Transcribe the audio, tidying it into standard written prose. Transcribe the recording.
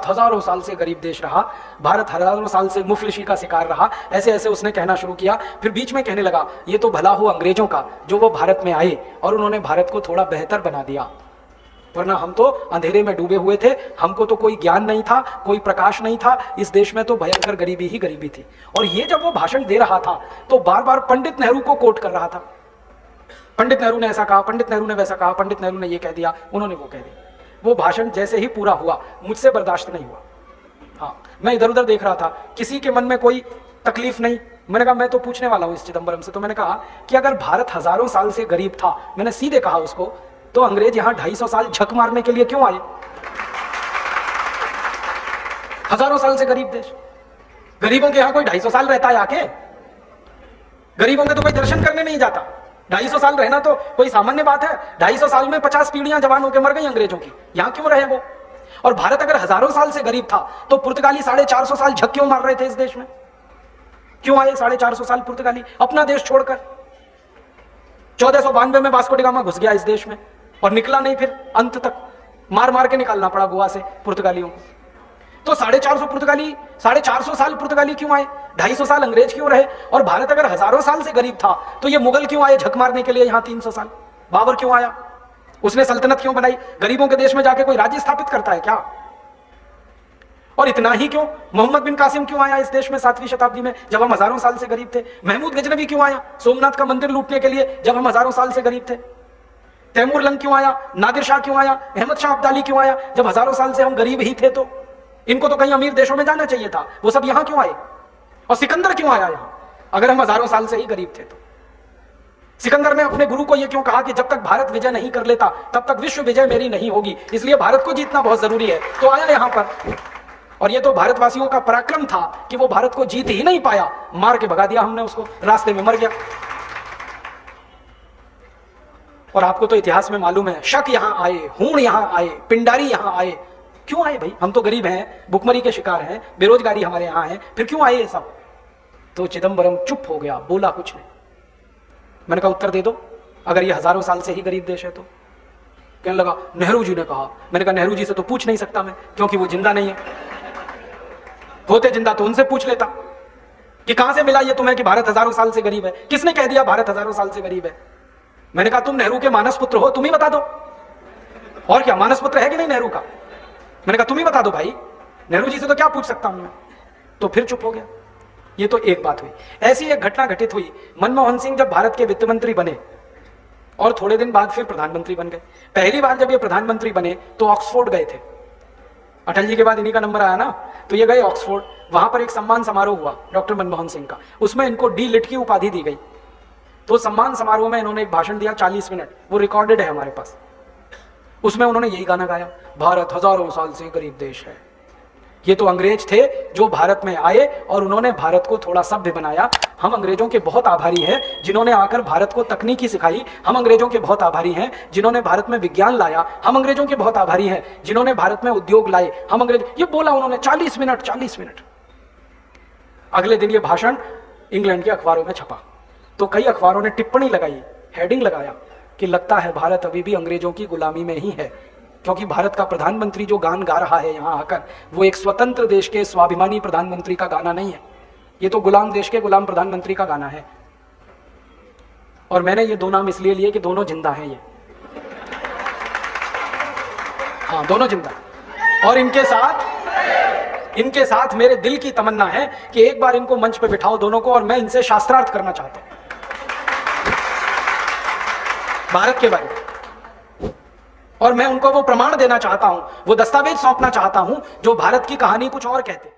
हजारों साल से गरीब देश रहा, भारत हजारों साल से मुफलिसी का शिकार रहा, ऐसे ऐसे उसने कहना शुरू किया। फिर बीच में कहने लगा ये तो भला हो अंग्रेजों का जो वो भारत में आए और उन्होंने भारत को थोड़ा बेहतर बना दिया, वरना हम तो अंधेरे में डूबे हुए थे, हमको तो कोई ज्ञान नहीं था, कोई प्रकाश नहीं था, इस देश में तो भयंकर गरीबी ही गरीबी थी। और ये जब वो भाषण दे रहा था तो बार बार पंडित नेहरू को कोट कर रहा था, पंडित नेहरू ने ऐसा कहा, पंडित नेहरू ने वैसा कहा, पंडित नेहरू ने ये कह दिया, उन्होंने वो कह दिया। वो भाषण जैसे ही पूरा हुआ मुझसे बर्दाश्त नहीं हुआ। हाँ, मैं इधर उधर देख रहा था, किसी के मन में कोई तकलीफ नहीं। मैंने कहा मैं तो पूछने वाला हूं इस चिदंबरम से। तो मैंने कहा कि अगर भारत हजारों साल से गरीब था, मैंने सीधे कहा उसको, तो अंग्रेज यहां 250 साल झक मारने के लिए क्यों आए? हजारों साल से गरीब देश, गरीबों के यहां कोई 250 साल रहता है आके? गरीबों के तो कोई दर्शन करने नहीं जाता। 250 साल रहना तो कोई सामान्य बात है। 250 साल में 50 पीढ़ियां जवान होकर मर गई अंग्रेजों की, यहां क्यों रहे वो? और भारत अगर हजारों साल से गरीब था तो पुर्तगाली 450 साल झक क्यों मार रहे थे इस देश में? क्यों आए 450 साल पुर्तगाली अपना देश छोड़कर? 1492 में वास्को डी गामा घुस गया इस देश में और निकला नहीं, फिर अंत तक मार मार के निकालना पड़ा गोवा से पुर्तगालियों को। तो 450 साल पुर्तगाली क्यों आए? 250 साल अंग्रेज क्यों रहे? और भारत अगर हजारों साल से गरीब था तो ये मुगल क्यों आए झक मारने के लिए यहां 300 साल? बाबर क्यों आया? उसने सल्तनत क्यों बनाई? गरीबों के देश में जाके कोई राज्य स्थापित करता है क्या? और इतना ही क्यों, मोहम्मद बिन कासिम क्यों आया इस देश में 7वीं शताब्दी में जब हम हजारों साल से गरीब थे? महमूद गजनवी क्यों आया सोमनाथ का मंदिर लूटने के लिए जब हम हजारों साल से गरीब थे? तैमूर लंग क्यों आया? नादिर शाह क्यों आया? अहमद शाह अब्दाली क्यों आया जब हजारों साल से हम गरीब ही थे? तो इनको तो कहीं अमीर देशों में जाना चाहिए था, वो सब यहां क्यों आए? और सिकंदर क्यों आया यहां अगर हम हजारों साल से ही गरीब थे? तो सिकंदर ने अपने गुरु को यह क्यों कहा कि जब तक भारत विजय नहीं कर लेता तब तक विश्व विजय मेरी नहीं होगी, इसलिए भारत को जीतना बहुत जरूरी है। तो आया यहां पर, और ये तो भारतवासियों का पराक्रम था कि वो भारत को जीत ही नहीं पाया, मार के भगा दिया हमने उसको, रास्ते में मर गया। और आपको तो इतिहास में मालूम है, शक यहां आए, हूण यहां आए, पिंडारी यहां आए। क्यों आए भाई? हम तो गरीब हैं, भुखमरी के शिकार हैं, बेरोजगारी हमारे यहां है, फिर क्यों आए ये सब? तो चिदंबरम चुप हो गया, बोला कुछ नहीं। मैंने कहा उत्तर दे दो, अगर ये हजारों साल से ही गरीब देश है तो? कहने लगा नेहरू जी ने कहा। मैंने कहा नेहरू जी से तो पूछ नहीं सकता मैं, क्योंकि वो जिंदा नहीं है। होते जिंदा तो उनसे पूछ लेता कि कहां से मिला ये तुम्हें कि भारत हजारों साल से गरीब है? किसने कह दिया भारत हजारों साल से गरीब है? मैंने कहा तुम नेहरू के मानस पुत्र हो, तुम ही बता दो। और क्या मानस पुत्र है कि नहीं नेहरू का? मैंने कहा तुम ही बता दो भाई, नेहरू जी से तो क्या पूछ सकता हूं मैं? तो फिर चुप हो गया। ये तो एक बात हुई। ऐसी एक घटना घटित हुई, मनमोहन सिंह जब भारत के वित्त मंत्री बने और थोड़े दिन बाद फिर प्रधानमंत्री बन गए। पहली बार जब ये प्रधानमंत्री बने तो ऑक्सफोर्ड गए थे, अटल जी के बाद इन्हीं का नंबर आया ना, तो ये गए ऑक्सफोर्ड। वहां पर एक सम्मान समारोह हुआ डॉक्टर मनमोहन सिंह का, उसमें इनको डी लिट की उपाधि दी गई। तो सम्मान समारोह में इन्होंने एक भाषण दिया 40 मिनट, वो रिकॉर्डेड है हमारे पास। उसमें उन्होंने यही गाना गाया, भारत हजारों साल से गरीब देश है। ये तो अंग्रेज थे जो भारत में आए और उन्होंने भारत को थोड़ा सभ्य बनाया। हम अंग्रेजों के बहुत आभारी हैं जिन्होंने आकर भारत को तकनीकी सिखाई। हम अंग्रेजों के बहुत आभारी हैं जिन्होंने भारत में विज्ञान लाया। हम अंग्रेजों के बहुत आभारी हैं जिन्होंने भारत में उद्योग लाए। हम अंग्रेज, ये बोला उन्होंने 40 मिनट। अगले दिन ये भाषण इंग्लैंड के अखबारों में छपा, तो कई अखबारों ने टिप्पणी लगाई, हेडिंग लगाया कि लगता है भारत अभी भी अंग्रेजों की गुलामी में ही है, क्योंकि भारत का प्रधानमंत्री जो गान गा रहा है यहां आकर, वो एक स्वतंत्र देश के स्वाभिमानी प्रधानमंत्री का गाना नहीं है, ये तो गुलाम देश के गुलाम प्रधानमंत्री का गाना है। और मैंने ये दो नाम इसलिए लिए कि दोनों जिंदा हैं ये, हाँ दोनों जिंदा। और इनके साथ मेरे दिल की तमन्ना है कि एक बार इनको मंच पे बिठाओ दोनों को, और मैं इनसे शास्त्रार्थ करना चाहता हूं भारत के बारे में। और मैं उनको वो प्रमाण देना चाहता हूं, वो दस्तावेज सौंपना चाहता हूं जो भारत की कहानी कुछ और कहते हैं।